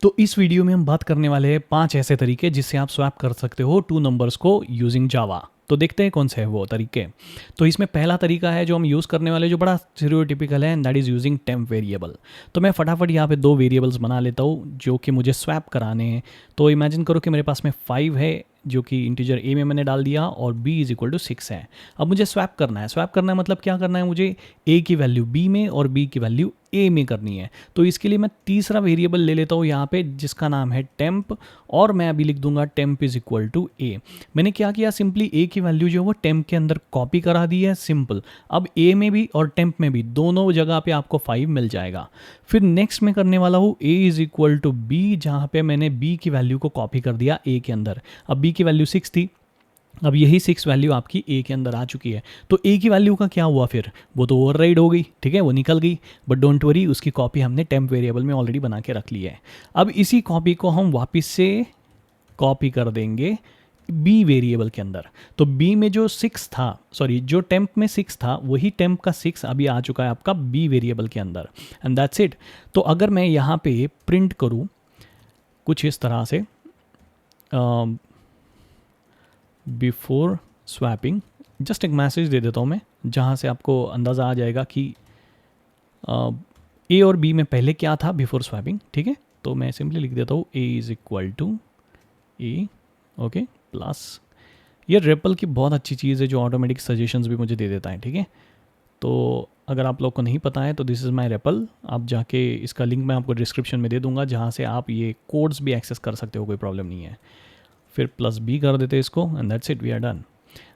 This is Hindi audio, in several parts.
तो इस वीडियो में हम बात करने वाले हैं 5 ऐसे तरीके जिससे आप स्वैप कर सकते हो टू नंबर्स को यूजिंग जावा। तो देखते हैं कौन से हैं वो तरीके। तो इसमें पहला तरीका है जो हम यूज़ करने वाले, जो बड़ा स्टीरियोटिपिकल है, and that is using temp variable. तो मैं फटाफट यहाँ पे 2 वेरिएबल्स बना लेता हूँ जो कि मुझे स्वैप कराने हैं। तो इमेजिन करो कि मेरे पास में 5 है जो कि इंटीजर ए में मैंने डाल दिया और b इज इक्वल टू 6 है। अब मुझे स्वैप करना है। स्वैप करना है मतलब क्या करना है, मुझे a की वैल्यू b में और b की वैल्यू a में करनी है। तो इसके लिए मैं तीसरा वेरिएबल ले लेता हूँ यहाँ पे जिसका नाम है टेम्प, और मैं अभी लिख दूंगा temp is equal to a। मैंने क्या किया, सिंपली a की वैल्यू जो है वो टेम्प के अंदर कॉपी करा दी है, सिंपल। अब a में भी और टेम्प में भी दोनों जगह पे आपको 5 मिल जाएगा। फिर नेक्स्ट में करने वाला हूँ a is equal to b, जहाँ पे मैंने b की वैल्यू को कॉपी कर दिया a के अंदर। अब b की वैल्यू 6 थी, अब यही 6 वैल्यू आपकी a के अंदर आ चुकी है। तो a की वैल्यू का क्या हुआ, फिर वो तो ओवरराइड हो गई, ठीक है, वो निकल गई। बट डोंट वरी, उसकी कॉपी हमने टेम्प वेरिएबल में ऑलरेडी बना के रख ली है। अब इसी कॉपी को हम वापस से कॉपी कर देंगे b वेरिएबल के अंदर। तो b में जो 6 था, सॉरी जो टेम्प में 6 था, वही टेम्प का 6 अभी आ चुका है आपका b वेरिएबल के अंदर, एंड दैट्स इट। तो अगर मैं यहाँ पे प्रिंट करूँ कुछ इस तरह से, बिफोर स्वैपिंग, जस्ट एक मैसेज दे देता हूँ मैं जहाँ से आपको अंदाज़ा आ जाएगा कि ए और बी में पहले क्या था बिफोर स्वैपिंग, ठीक है। तो मैं सिंपली लिख देता हूँ A is equal to A, okay, plus ये रेपल की बहुत अच्छी चीज़ है जो ऑटोमेटिक सजेशंस भी मुझे दे देता है, ठीक है। तो अगर आप लोग को नहीं पता है तो दिस इज़ माय रेपल, आप जाके इसका लिंक मैं आपको डिस्क्रिप्शन में दे दूंगा जहाँ से आप ये कोड्स भी एक्सेस कर सकते हो, कोई प्रॉब्लम नहीं है। फिर प्लस बी कर देते हैं इसको, and that's it, we are done.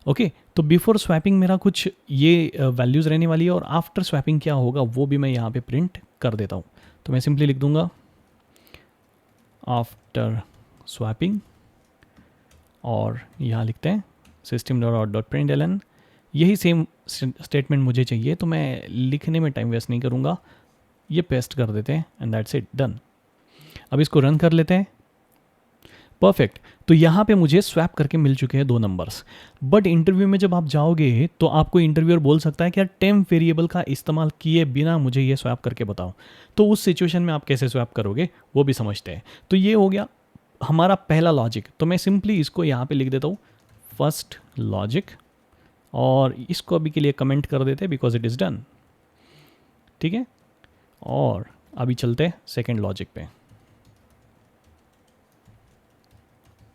Okay, तो बिफोर स्वैपिंग मेरा कुछ ये वैल्यूज़ रहने वाली है, और आफ्टर स्वैपिंग क्या होगा वो भी मैं यहाँ पे प्रिंट कर देता हूँ। तो मैं सिंपली लिख दूंगा आफ्टर स्वैपिंग, और यहाँ लिखते हैं system.out.println। यही सेम स्टेटमेंट मुझे चाहिए, तो मैं लिखने में टाइम वेस्ट नहीं करूँगा, ये पेस्ट कर देते हैं, एंड दैट्स इट, डन। अब इसको रन कर लेते हैं। परफेक्ट। तो यहाँ पे मुझे स्वैप करके मिल चुके हैं 2 नंबर्स। बट इंटरव्यू में जब आप जाओगे तो आपको इंटरव्यूअर बोल सकता है कि यार टेम्प वेरिएबल का इस्तेमाल किए बिना मुझे ये स्वैप करके बताओ। तो उस सिचुएशन में आप कैसे स्वैप करोगे वो भी समझते हैं। तो ये हो गया हमारा पहला लॉजिक। तो मैं सिंपली इसको यहाँ पे लिख देता हूँ फर्स्ट लॉजिक, और इसको अभी के लिए कमेंट कर देते हैं बिकॉज इट इज़ डन, ठीक है। और अभी चलते हैं सेकेंड लॉजिक पे।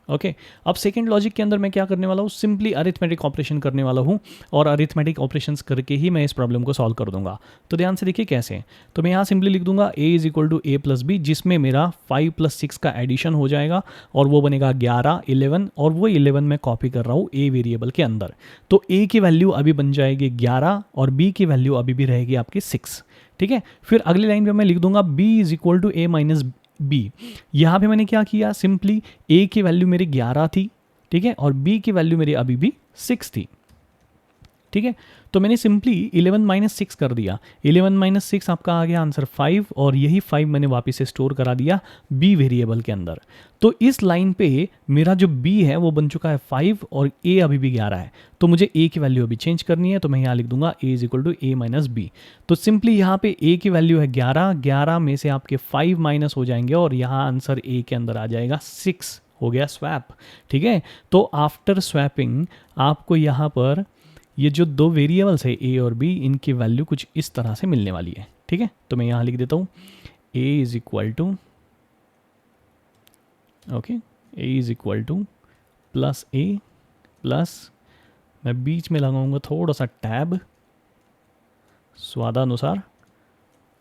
ओके, अब सेकेंड लॉजिक के अंदर मैं क्या करने वाला हूँ, सिंपली अरिथमेटिक ऑपरेशन करने वाला हूँ, और अरिथमेटिक ऑपरेशंस करके ही मैं इस प्रॉब्लम को सॉल्व कर दूंगा। तो ध्यान से देखिए कैसे। तो मैं यहाँ सिंपली लिख दूंगा a is equal to A plus B, जिसमें मेरा 5 प्लस 6 का एडिशन हो जाएगा और वो बनेगा 11, 11, और वो 11 मैं कॉपी कर रहा हूँ a वेरिएबल के अंदर। तो a की वैल्यू अभी बन जाएगी 11 और b की वैल्यू अभी भी रहेगी आपकी 6, ठीक है। फिर अगली लाइन पे मैं लिख दूंगा b is equal to A minus B. यहाँ पे मैंने क्या किया, सिंपली a की वैल्यू मेरी 11 थी, ठीक है, और b की वैल्यू मेरी अभी भी 6 थी, ठीक है। तो मैंने सिंपली 11 माइनस 6 कर दिया। 11 माइनस 6 आपका आ गया आंसर 5, और यही 5 मैंने वापस से स्टोर करा दिया b वेरिएबल के अंदर। तो इस लाइन पे मेरा जो b है वो बन चुका है 5 और a अभी भी 11 है। तो मुझे a की वैल्यू अभी चेंज करनी है, तो मैं यहाँ लिख दूंगा a is equal to A minus B. तो सिंपली यहाँ पे a की वैल्यू है 11, 11 में से आपके 5 माइनस हो जाएंगे और यहाँ आंसर a के अंदर आ जाएगा 6। हो गया स्वैप, ठीक है। तो आफ्टर स्वैपिंग आपको यहाँ पर ये जो 2 वेरिएबल्स है a और b, इनकी वैल्यू कुछ इस तरह से मिलने वाली है, ठीक है। तो मैं यहाँ लिख देता हूँ a is equal to, okay, a is equal to plus a plus, मैं बीच में लगाऊंगा थोड़ा सा टैब स्वादानुसार,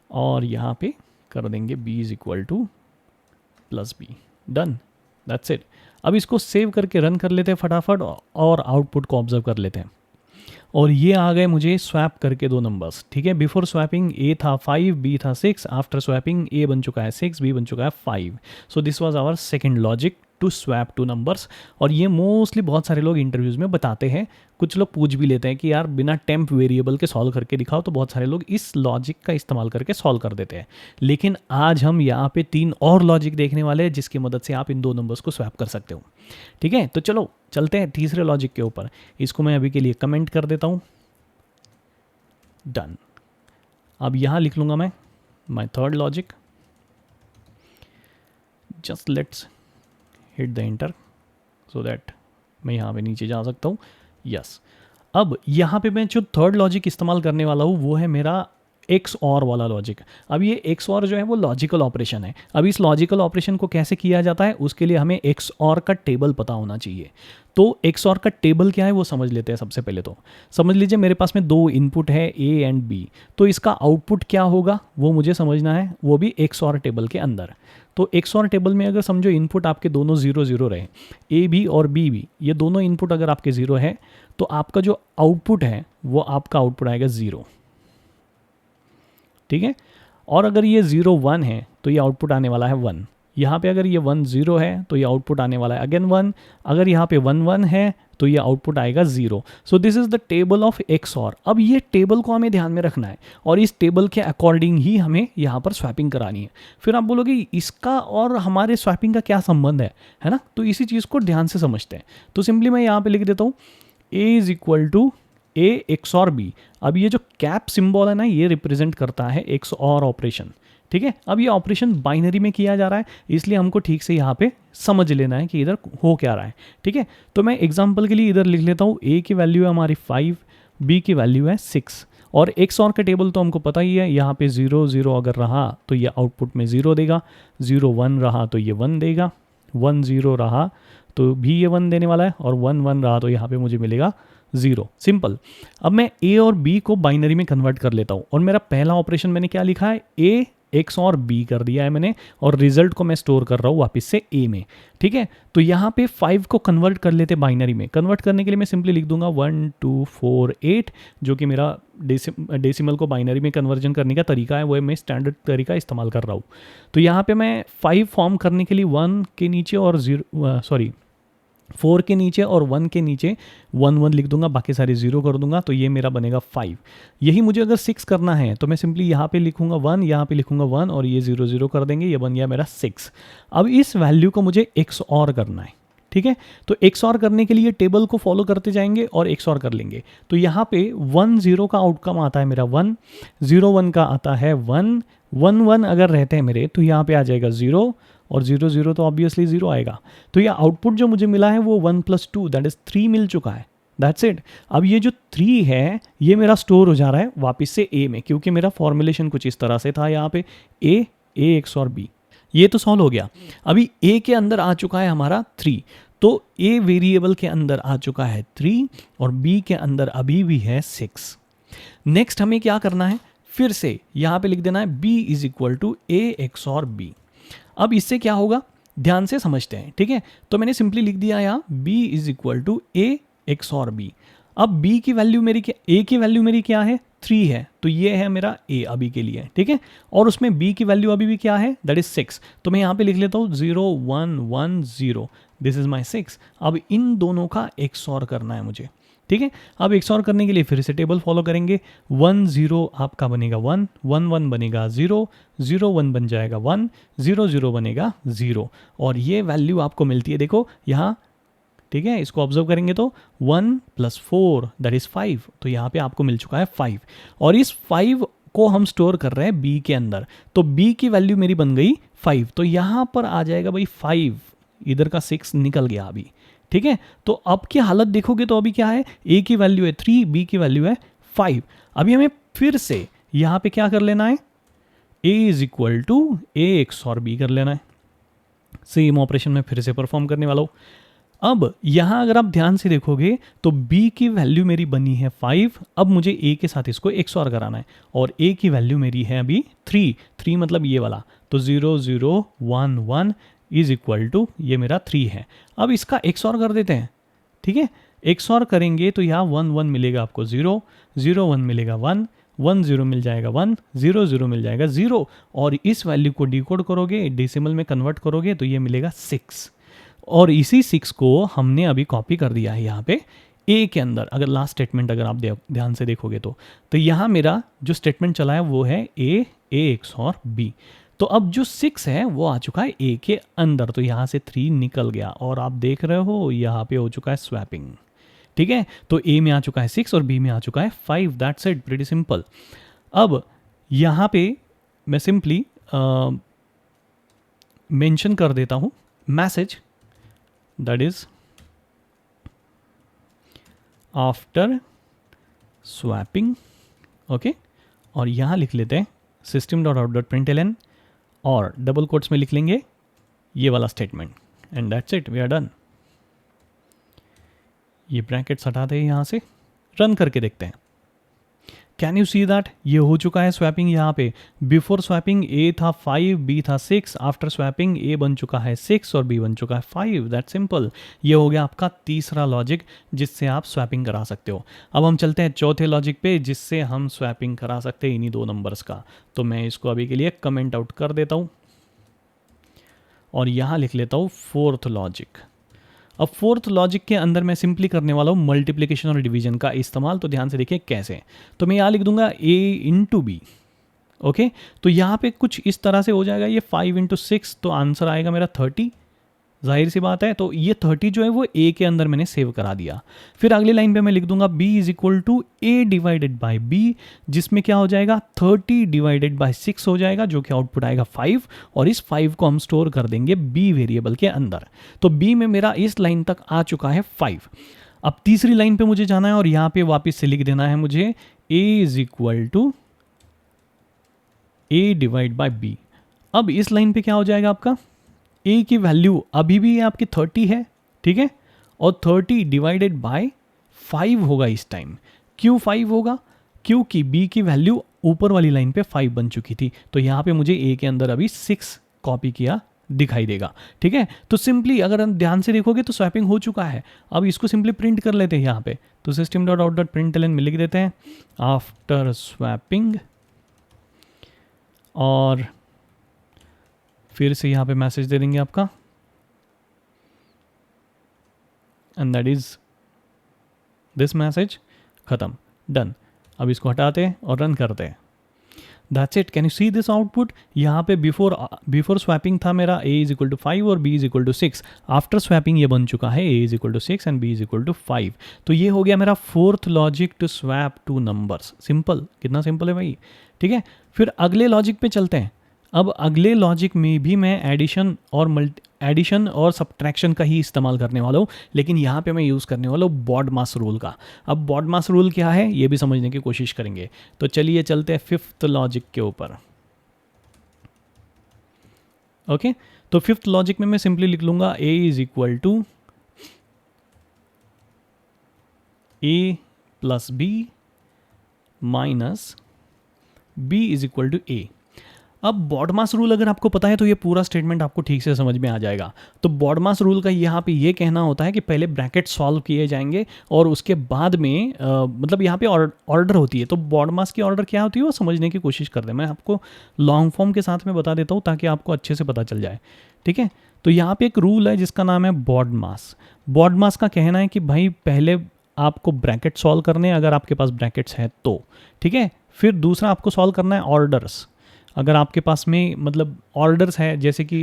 और यहाँ पे कर देंगे b is equal to plus B, done, that's it. अब इसको सेव करके रन कर लेते हैं फटाफट, और आउटपुट को ऑब्जर्व कर लेते हैं। और ये आ गए मुझे स्वैप करके 2 नंबर्स, ठीक है। बिफोर स्वैपिंग a था 5, b था 6, आफ्टर स्वैपिंग a बन चुका है 6, b बन चुका है 5। So this was our second logic to swap 2 numbers. और ये मोस्टली बहुत सारे लोग इंटरव्यूज़ में बताते हैं, कुछ लोग पूछ भी लेते हैं कि यार बिना टेम्प वेरिएबल के सॉल्व करके दिखाओ, तो बहुत सारे लोग इस लॉजिक का इस्तेमाल करके सॉल्व कर देते हैं। लेकिन आज हम यहाँ पे 3 और लॉजिक देखने वाले हैं जिसकी मदद से आप इन 2 नंबर्स को स्वैप कर सकते हो, ठीक है। तो चलो चलते हैं तीसरे लॉजिक के ऊपर। इसको मैं अभी के लिए कमेंट कर देता हूँ, डन। अब यहाँ लिख लूँगा मैं my third logic. Just let's hit the enter so that मैं यहाँ पे नीचे जा सकता हूँ। यस, अब यहाँ पे मैं जो थर्ड लॉजिक इस्तेमाल करने वाला हूँ वो है मेरा एक्स और वाला लॉजिक। अब ये एक्स और जो है वो लॉजिकल ऑपरेशन है। अब इस लॉजिकल ऑपरेशन को कैसे किया जाता है उसके लिए हमें एक्स और का टेबल पता होना चाहिए। तो एक्स और का टेबल क्या है वो समझ लेते हैं। सबसे पहले तो समझ लीजिए मेरे पास में दो इनपुट है ए एंड बी, तो इसका आउटपुट क्या होगा वो मुझे समझना है, वो भी एक्स और टेबल के अंदर। तो एक्स और टेबल में अगर समझो इनपुट आपके दोनों 0 0 रहे, ए भी और बी भी, ये दोनों इनपुट अगर आपके 0 है तो आपका जो आउटपुट है वो आपका आउटपुट आएगा 0। ठीक है, और अगर ये 0 1 है तो ये आउटपुट आने वाला है 1। यहाँ पे अगर ये 1 0 है तो ये आउटपुट आने वाला है अगेन 1। अगर यहाँ पे 1 1 है तो ये आउटपुट आएगा 0। So this is the table of x और। अब ये टेबल को हमें ध्यान में रखना है और इस टेबल के अकॉर्डिंग ही हमें यहाँ पर स्वैपिंग करानी है। फिर आप बोलोगे इसका और हमारे स्वैपिंग का क्या संबंध है ना? तो इसी चीज़ को ध्यान से समझते हैं। तो सिंपली मैं यहाँ पे लिख देता हूँ A is equal to A x और बी। अब ये जो कैप सिंबल है ना ये रिप्रेजेंट करता है एक्स और ऑपरेशन। ठीक है, अब ये ऑपरेशन बाइनरी में किया जा रहा है इसलिए हमको ठीक से यहाँ पे समझ लेना है कि इधर हो क्या रहा है। ठीक है, तो मैं एग्जांपल के लिए इधर लिख लेता हूँ ए की वैल्यू है हमारी 5, बी की वैल्यू है 6 और एक्स और का टेबल तो हमको पता ही है। यहाँ पे 0 0 अगर रहा तो ये आउटपुट में 0 देगा, 0 1 रहा तो ये 1 देगा, 1 0 रहा तो भी ये 1 देने वाला है और 1 1 रहा तो यहाँ पे मुझे मिलेगा 0। सिंपल। अब मैं ए और बी को बाइनरी में कन्वर्ट कर लेता हूँ और मेरा पहला ऑपरेशन मैंने क्या लिखा है, ए एक्स और बी कर दिया है मैंने और रिजल्ट को मैं स्टोर कर रहा हूँ वापस से ए में। ठीक है, तो यहाँ पे 5 को कन्वर्ट कर लेते बाइनरी में। कन्वर्ट करने के लिए मैं सिंपली लिख दूंगा 1 2 4 8 जो कि मेरा डेसिमल को बाइनरी में कन्वर्जन करने का तरीका है, वो मैं स्टैंडर्ड तरीका इस्तेमाल कर रहा हूँ। तो यहाँ पे मैं 5 फॉर्म करने के लिए 1 के नीचे और 4 के नीचे और 1 के नीचे 1 1 लिख दूंगा, बाकी सारे 0 कर दूंगा तो ये मेरा बनेगा 5। यही मुझे अगर 6 करना है तो मैं सिंपली यहाँ पे लिखूंगा 1, यहाँ पे लिखूंगा 1 और ये 0 0 कर देंगे, ये बन गया मेरा 6। अब इस वैल्यू को मुझे एक्स और करना है। ठीक है, तो एक्स और करने के लिए टेबल को फॉलो करते जाएंगे और एक्स और कर लेंगे। तो यहाँ पे 1 0 का आउटकम आता है मेरा 1, 0 1 का आता है 1, 1 1 अगर रहते हैं मेरे तो यहाँ पे आ जाएगा 0 और 0 0 तो ऑब्वियसली 0 आएगा। तो ये आउटपुट जो मुझे मिला है वो 1 + 2 दैट इज 3 मिल चुका है। That's it. अब ये जो 3 है ये मेरा स्टोर हो जा रहा है वापस से ए में, क्योंकि मेरा फॉर्मुलेशन कुछ इस तरह से था यहाँ पे ए एक्स और बी। ये तो सॉल्व हो गया। अभी ए के अंदर आ चुका है हमारा 3, तो ए वेरिएबल के अंदर आ चुका है 3 और बी के अंदर अभी भी है 6। नेक्स्ट हमें क्या करना है, फिर से यहाँ पे लिख देना है b is equal to A x और बी। अब इससे क्या होगा ध्यान से समझते हैं। ठीक है, तो मैंने सिंपली लिख दिया यहाँ b is equal to A x और बी। अब b की वैल्यू मेरी क्या, a की वैल्यू मेरी क्या है 3 है, तो ये है मेरा a अभी के लिए। ठीक है, और उसमें b की वैल्यू अभी भी क्या है दैट इज 6, तो मैं यहाँ पे लिख लेता हूँ 0 1 1 0, दिस इज माई 6। अब इन दोनों का XOR करना है मुझे। ठीक है, अब XOR करने के लिए फिर से टेबल फॉलो करेंगे। 1 0 आपका बनेगा 1, 1 1 बनेगा 0, 0 1 बन जाएगा 1, 0 0 बनेगा 0 और ये वैल्यू आपको मिलती है देखो यहाँ। ठीक है, इसको ऑब्जर्व करेंगे तो 1 + 4 दैट इज 5, तो यहाँ पे आपको मिल चुका है 5 और इस 5 को हम स्टोर कर रहे हैं b के अंदर। तो b की वैल्यू मेरी बन गई 5, तो यहाँ पर आ जाएगा भाई 5, इधर का 6 निकल गया अभी। ठीक है, तो अब की हालत देखोगे तो अभी क्या है, a की वैल्यू है 3, b की वैल्यू है 5। अभी हमें फिर से यहाँ पे क्या कर लेना है, a is equal to A x और b कर लेना है। सेम ऑपरेशन में फिर से परफॉर्म करने वाला हूँ। अब यहाँ अगर आप ध्यान से देखोगे तो b की वैल्यू मेरी बनी है 5, अब मुझे a के साथ इसको XOR कराना है और a की वैल्यू मेरी है अभी 3 मतलब ये वाला, तो 0 0 1 1 इज इक्वल टू ये मेरा 3 है। अब इसका XOR कर देते हैं। ठीक है, XOR करेंगे तो यहाँ 1 1 मिलेगा आपको 0, 0 1 मिलेगा 1, 1 0 मिल जाएगा 1, 0 0 मिल जाएगा 0 और इस वैल्यू को डिकोड करोगे, डेसिमल में कन्वर्ट करोगे तो ये मिलेगा 6 और इसी 6 को हमने अभी कॉपी कर दिया है यहाँ पे a के अंदर। अगर लास्ट स्टेटमेंट अगर आप ध्यान से देखोगे तो यहाँ मेरा जो स्टेटमेंट चला है वो है a एक्स और b। तो अब जो 6 है वो आ चुका है a के अंदर, तो यहाँ से 3 निकल गया और आप देख रहे हो यहाँ पे हो चुका है स्वैपिंग। ठीक है, तो a में आ चुका है 6 और b में आ चुका है 5, दैट्स इट, प्रीटी सिंपल। अब यहाँ पे मैं सिंपली मेंशन कर देता हूँ message that is after swapping, okay, और यहाँ लिख लेते हैं system.out.println और डबल कोट्स में लिख लेंगे ये वाला statement and that's it, we are done. ये ब्रैकेट्स हटा दें यहाँ से, रन करके देखते हैं। कैन यू सी दैट ये हो चुका है स्वैपिंग यहाँ पे। बिफोर स्वैपिंग ए था 5, बी था 6, आफ्टर स्वैपिंग ए बन चुका है 6 और बी बन चुका है 5। That simple. ये हो गया आपका तीसरा लॉजिक जिससे आप स्वैपिंग करा सकते हो। अब हम चलते हैं चौथे लॉजिक पे जिससे हम स्वैपिंग करा सकते हैं इन्हीं दो नंबर्स का। तो मैं इसको अभी के लिए कमेंट आउट कर देता हूँ और यहाँ लिख लेता हूँ फोर्थ लॉजिक। अब फोर्थ लॉजिक के अंदर मैं सिंपली करने वाला हूँ मल्टीप्लिकेशन और डिवीजन का इस्तेमाल। तो ध्यान से देखिए कैसे। तो मैं यहाँ लिख दूंगा a इंटू बी, ओके। तो यहाँ पे कुछ इस तरह से हो जाएगा, ये 5 इंटू 6, तो आंसर आएगा मेरा 30। जाहिर सी बात है, तो ये 30 जो है वो a के अंदर मैंने सेव करा दिया। फिर अगली लाइन पे मैं लिख दूंगा b is equal to a divided by b, जिसमें क्या हो जाएगा 30 डिवाइडेड बाई 6 हो जाएगा, जो कि आउटपुट आएगा 5, और इस 5 को हम स्टोर कर देंगे b वेरिएबल के अंदर। तो b में मेरा इस लाइन तक आ चुका है 5। अब तीसरी लाइन पे मुझे जाना है और यहाँ पे वापस से लिख देना है मुझे a is equal to a divide by b। अब इस लाइन पे क्या हो जाएगा आपका a की वैल्यू अभी भी आपकी 30 है, ठीक है, और 30 डिवाइडेड बाय 5 होगा इस टाइम। क्यों 5 होगा? क्योंकि b की वैल्यू ऊपर वाली लाइन पे 5 बन चुकी थी। तो यहाँ पे मुझे a के अंदर अभी 6 कॉपी किया दिखाई देगा, ठीक है। तो सिंपली अगर हम ध्यान से देखोगे तो स्वैपिंग हो चुका है। अब इसको सिंपली प्रिंट कर लेते हैं यहाँ पे। तो system.out.println में लिख देते हैं आफ्टर स्वैपिंग, और फिर से यहाँ पे मैसेज दे देंगे आपका, and that is this message. खत्म, डन। अब इसको हटाते हैं और रन करते हैं। That's it. Can you see this output? यहाँ पे बिफोर स्वैपिंग था मेरा a इज इक्वल टू 5 और b is equal to 6। After swapping ये बन चुका है a is equal to 6 and b is equal to 5। तो ये हो गया मेरा fourth logic to swap two numbers. Simple, कितना सिंपल है भाई, ठीक है। फिर अगले लॉजिक पे चलते हैं। अब अगले लॉजिक में भी मैं एडिशन और सब्ट्रैक्शन का ही इस्तेमाल करने वाला हूँ, लेकिन यहाँ पे मैं यूज़ करने वाला हूँ बॉडमास रूल का। अब बॉडमास रूल क्या है ये भी समझने की कोशिश करेंगे। तो चलिए चलते हैं फिफ्थ लॉजिक के ऊपर, ओके। तो फिफ्थ लॉजिक में मैं सिंपली लिख लूँगा a is equal to a plus b minus b is equal to a। अब बॉडमास रूल अगर आपको पता है तो ये पूरा स्टेटमेंट आपको ठीक से समझ में आ जाएगा। तो बॉडमास रूल का यहाँ पे ये कहना होता है कि पहले ब्रैकेट सॉल्व किए जाएंगे और उसके बाद में मतलब यहाँ पे ऑर्डर होती है। तो बॉडमास की ऑर्डर क्या होती है वो समझने की कोशिश करते हैं। मैं आपको लॉन्ग फॉर्म के साथ में बता देता हूँ ताकि आपको अच्छे से पता चल जाए, ठीक है। तो यहाँ पे एक रूल है जिसका नाम है बॉडमास। बॉडमास का कहना है कि भाई पहले आपको ब्रैकेट सॉल्व करने हैं अगर आपके पास ब्रैकेट्स है तो, ठीक है। फिर दूसरा आपको सॉल्व करना है ऑर्डर्स। अगर आपके पास में मतलब ऑर्डर्स है, जैसे कि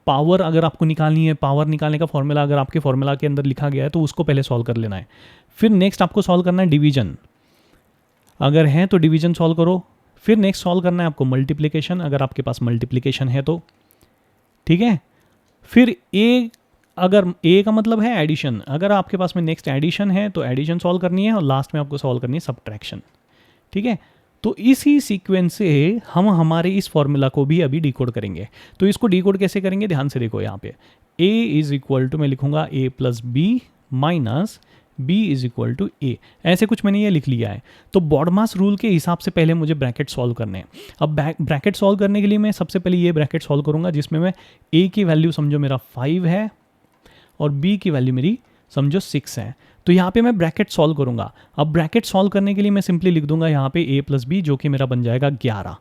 पावर अगर आपको निकालनी है, पावर निकालने का फॉर्मूला अगर आपके फॉर्मूला के अंदर लिखा गया है तो उसको पहले सॉल्व कर लेना है। फिर नेक्स्ट आपको सॉल्व करना है डिवीजन, अगर है तो डिवीजन सॉल्व करो। फिर नेक्स्ट सॉल्व करना है आपको मल्टीप्लिकेशन, अगर आपके पास मल्टीप्लिकेशन है तो, ठीक है। फिर अगर ए का मतलब है एडिशन, अगर आपके पास में नेक्स्ट एडिशन है तो एडिशन सॉल्व करनी है, और लास्ट में आपको सॉल्व करनी है सब्ट्रैक्शन, ठीक है। तो इसी सीक्वेंस से हम हमारे इस फॉर्मूला को भी अभी डिकोड करेंगे। तो इसको डिकोड कैसे करेंगे ध्यान से देखो। यहाँ पे a इज इक्वल टू मैं लिखूंगा a plus B minus b is equal to a, ऐसे कुछ मैंने ये लिख लिया है। तो बॉडमास रूल के हिसाब से पहले मुझे ब्रैकेट सॉल्व करने हैं। अब ब्रैकेट सॉल्व करने के लिए मैं सबसे पहले ये ब्रैकेट सॉल्व करूंगा जिसमें मैं a की वैल्यू समझो मेरा 5 है और b की वैल्यू मेरी समझो 6 है। तो यहाँ पे मैं ब्रैकेट सॉल्व करूंगा। अब ब्रैकेट सॉल्व करने के लिए मैं सिंपली लिख दूंगा यहाँ पे a प्लस बी, जो कि मेरा बन जाएगा 11।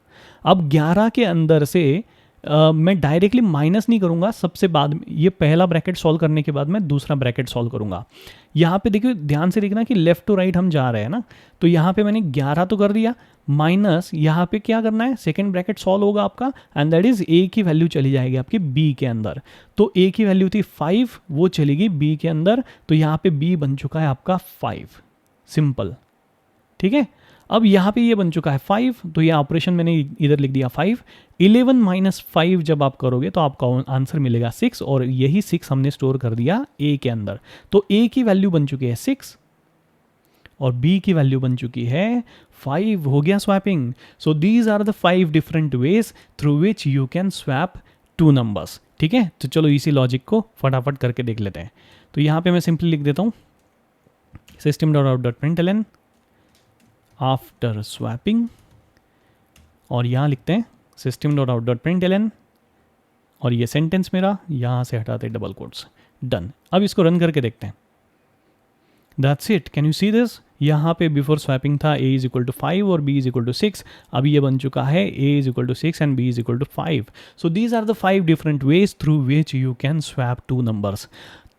अब 11 के अंदर से मैं डायरेक्टली माइनस नहीं करूंगा, सबसे बाद में ये पहला ब्रैकेट सॉल्व करने के बाद मैं दूसरा ब्रैकेट सॉल्व करूंगा। यहाँ पे देखिए ध्यान से देखना कि लेफ्ट टू राइट हम जा रहे हैं ना। तो यहाँ पे मैंने 11 तो कर दिया, माइनस यहाँ पे क्या करना है, सेकेंड ब्रैकेट सॉल्व होगा आपका, एंड दैट इज a की वैल्यू चली जाएगी आपकी b के अंदर। तो a की वैल्यू थी 5, वो चलेगी b के अंदर। तो यहाँ पे b बन चुका है आपका 5, सिंपल, ठीक है। अब यहाँ पे ये बन चुका है 5, तो ये ऑपरेशन मैंने इधर लिख दिया 5। 11 माइनस 5 जब आप करोगे तो आपका आंसर मिलेगा 6, और यही 6 हमने स्टोर कर दिया ए के अंदर। तो ए की वैल्यू बन चुकी है 6 और बी की वैल्यू बन चुकी है 5। हो गया swapping. So these are the 5 different ways through which you can swap two numbers. ठीक है, तो चलो इसी लॉजिक को फटाफट करके देख लेते हैं। तो यहाँ पे मैं सिंपली लिख देता हूँ system.out.println आफ्टर स्वैपिंग, और यहाँ लिखते हैं system.out.println, और ये सेंटेंस मेरा यहाँ से हटाते डबल कोट्स। डन। अब इसको रन करके देखते हैं। That's it. Can you see this? यहाँ पे बिफोर स्वैपिंग था a इज इक्वल टू 5 और b इज इक्वल टू 6। अभी ये बन चुका है a is equal to 6 and b is equal to 5। So these are the 5 different ways through which you can swap two numbers.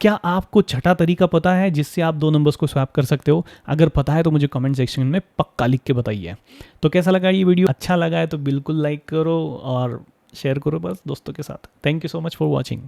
क्या आपको छठा तरीका पता है जिससे आप दो नंबर्स को स्वैप कर सकते हो? अगर पता है तो मुझे कमेंट सेक्शन में पक्का लिख के बताइए। तो कैसा लगा ये वीडियो? अच्छा लगा है तो बिल्कुल लाइक करो और शेयर करो बस दोस्तों के साथ। Thank you so much for watching.